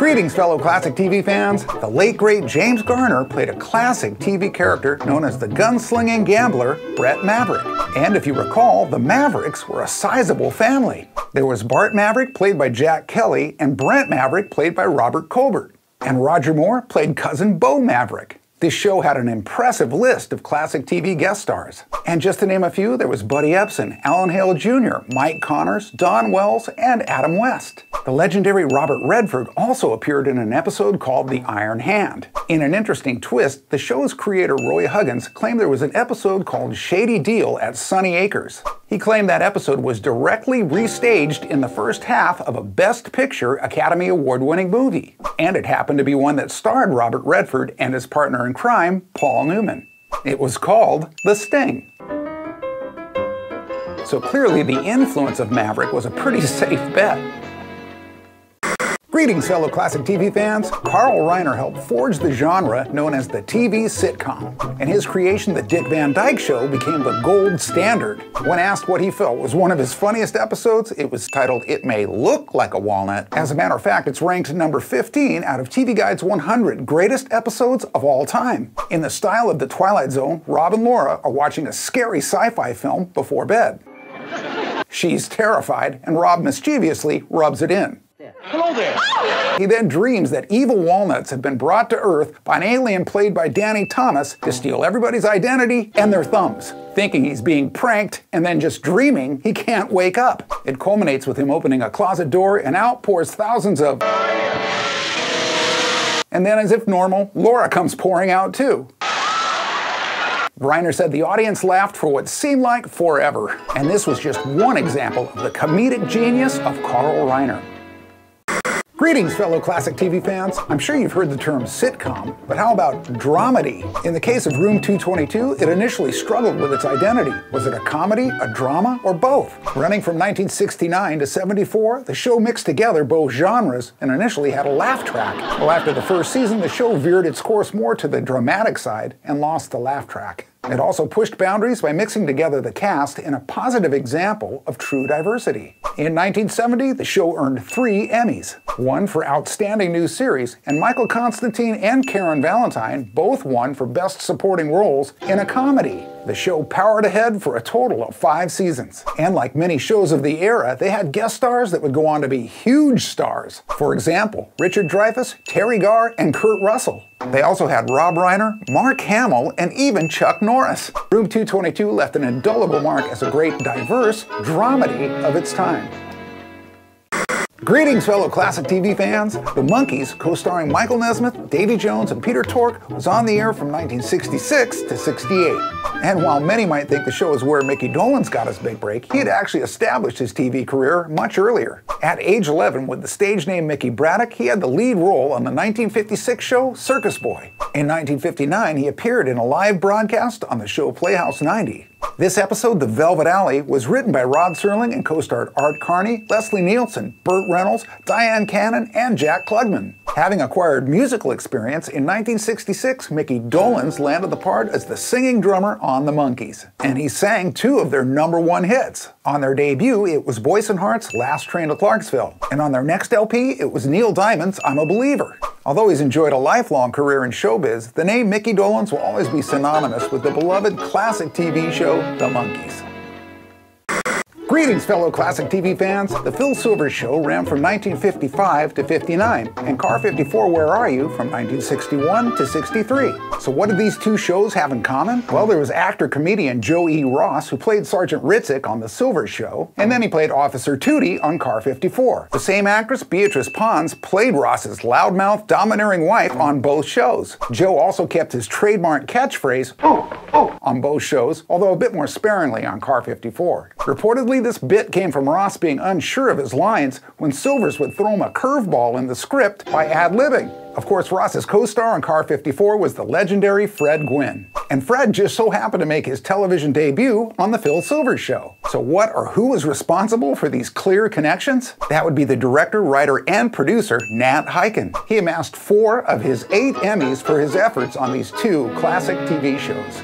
Greetings, fellow classic TV fans. The late great James Garner played a classic TV character known as the gunslinging gambler, Brett Maverick. And if you recall, the Mavericks were a sizable family. There was Bart Maverick, played by Jack Kelly, and Brent Maverick, played by Robert Colbert. And Roger Moore played cousin Bo Maverick. This show had an impressive list of classic TV guest stars. And just to name a few, there was Buddy Ebsen, Alan Hale Jr., Mike Connors, Don Wells, and Adam West. The legendary Robert Redford also appeared in an episode called The Iron Hand. In an interesting twist, the show's creator Roy Huggins claimed there was an episode called Shady Deal at Sunny Acres. He claimed that episode was directly restaged in the first half of a Best Picture Academy Award-winning movie. And it happened to be one that starred Robert Redford and his partner in crime, Paul Newman. It was called The Sting. So clearly the influence of Maverick was a pretty safe bet. Greetings, fellow classic TV fans. Carl Reiner helped forge the genre known as the TV sitcom, and his creation, The Dick Van Dyke Show, became the gold standard. When asked what he felt was one of his funniest episodes, it was titled It May Look Like a Walnut. As a matter of fact, it's ranked number 15 out of TV Guide's 100 greatest episodes of all time. In the style of The Twilight Zone, Rob and Laura are watching a scary sci-fi film before bed. She's terrified, and Rob mischievously rubs it in. Hello there. He then dreams that evil walnuts have been brought to Earth by an alien played by Danny Thomas to steal everybody's identity and their thumbs. Thinking he's being pranked and then just dreaming, he can't wake up. It culminates with him opening a closet door and out pours thousands of... And then, as if normal, Laura comes pouring out too. Reiner said the audience laughed for what seemed like forever. And this was just one example of the comedic genius of Carl Reiner. Greetings, fellow classic TV fans. I'm sure you've heard the term sitcom, but how about dramedy? In the case of Room 222, it initially struggled with its identity. Was it a comedy, a drama, or both? Running from 1969 to 74, the show mixed together both genres and initially had a laugh track. Well, after the first season, the show veered its course more to the dramatic side and lost the laugh track. It also pushed boundaries by mixing together the cast in a positive example of true diversity. In 1970, the show earned 3 Emmys, one for Outstanding New Series, and Michael Constantine and Karen Valentine both won for Best Supporting Roles in a Comedy. The show powered ahead for a total of 5 seasons. And like many shows of the era, they had guest stars that would go on to be huge stars. For example, Richard Dreyfuss, Terry Garr, and Kurt Russell. They also had Rob Reiner, Mark Hamill, and even Chuck Norris. Room 222 left an indelible mark as a great, diverse dramedy of its time. Greetings, fellow classic TV fans. The Monkees, co-starring Michael Nesmith, Davy Jones, and Peter Tork, was on the air from 1966 to 68. And while many might think the show is where Mickey Dolenz got his big break, he had actually established his TV career much earlier. At age 11, with the stage name Mickey Braddock, he had the lead role on the 1956 show Circus Boy. In 1959, he appeared in a live broadcast on the show Playhouse 90. This episode, The Velvet Alley, was written by Rod Serling and co-starred Art Carney, Leslie Nielsen, Burt Reynolds, Diane Cannon, and Jack Klugman. Having acquired musical experience, in 1966, Mickey Dolenz landed the part as the singing drummer on the Monkees. And he sang 2 of their #1 hits. On their debut, it was Boyce and Hart's Last Train to Clarksville. And on their next LP, it was Neil Diamond's I'm a Believer. Although he's enjoyed a lifelong career in showbiz, the name Mickey Dolenz will always be synonymous with the beloved classic TV show, The Monkees. Greetings, fellow classic TV fans. The Phil Silvers Show ran from 1955 to 59, and Car 54 Where Are You from 1961 to 63. So what did these 2 shows have in common? Well, there was actor-comedian Joe E. Ross, who played Sergeant Ritzik on The Silvers Show, and then he played Officer Tootie on Car 54. The same actress, Beatrice Pons, played Ross's loudmouth, domineering wife on both shows. Joe also kept his trademark catchphrase, "Oh, oh," on both shows, although a bit more sparingly on Car 54. Reportedly, this bit came from Ross being unsure of his lines when Silvers would throw him a curveball in the script by ad-libbing. Of course, Ross's co-star on Car 54 was the legendary Fred Gwynne. And Fred just so happened to make his television debut on The Phil Silvers Show. So what or who was responsible for these clear connections? That would be the director, writer, and producer, Nat Hiken. He amassed 4 of his 8 Emmys for his efforts on these 2 classic TV shows.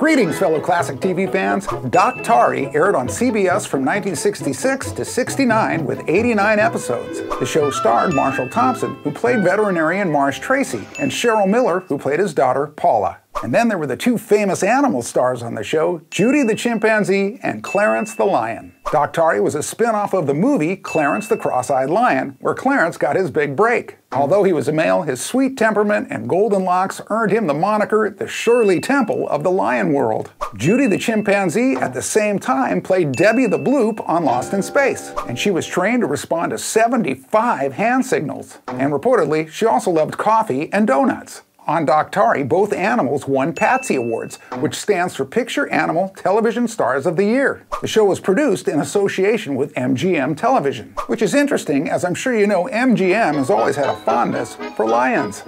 Greetings, fellow classic TV fans. Daktari aired on CBS from 1966 to 69 with 89 episodes. The show starred Marshall Thompson, who played veterinarian Marsh Tracy, and Cheryl Miller, who played his daughter, Paula. And then there were the two famous animal stars on the show, Judy the chimpanzee and Clarence the lion. Daktari was a spin-off of the movie Clarence the Cross-Eyed Lion, where Clarence got his big break. Although he was a male, his sweet temperament and golden locks earned him the moniker the Shirley Temple of the lion world. Judy the chimpanzee at the same time played Debbie the bloop on Lost in Space, and she was trained to respond to 75 hand signals. And reportedly, she also loved coffee and donuts. On Daktari, both animals won Patsy Awards, which stands for Picture Animal Television Stars of the Year. The show was produced in association with MGM Television, which is interesting, as I'm sure you know MGM has always had a fondness for lions.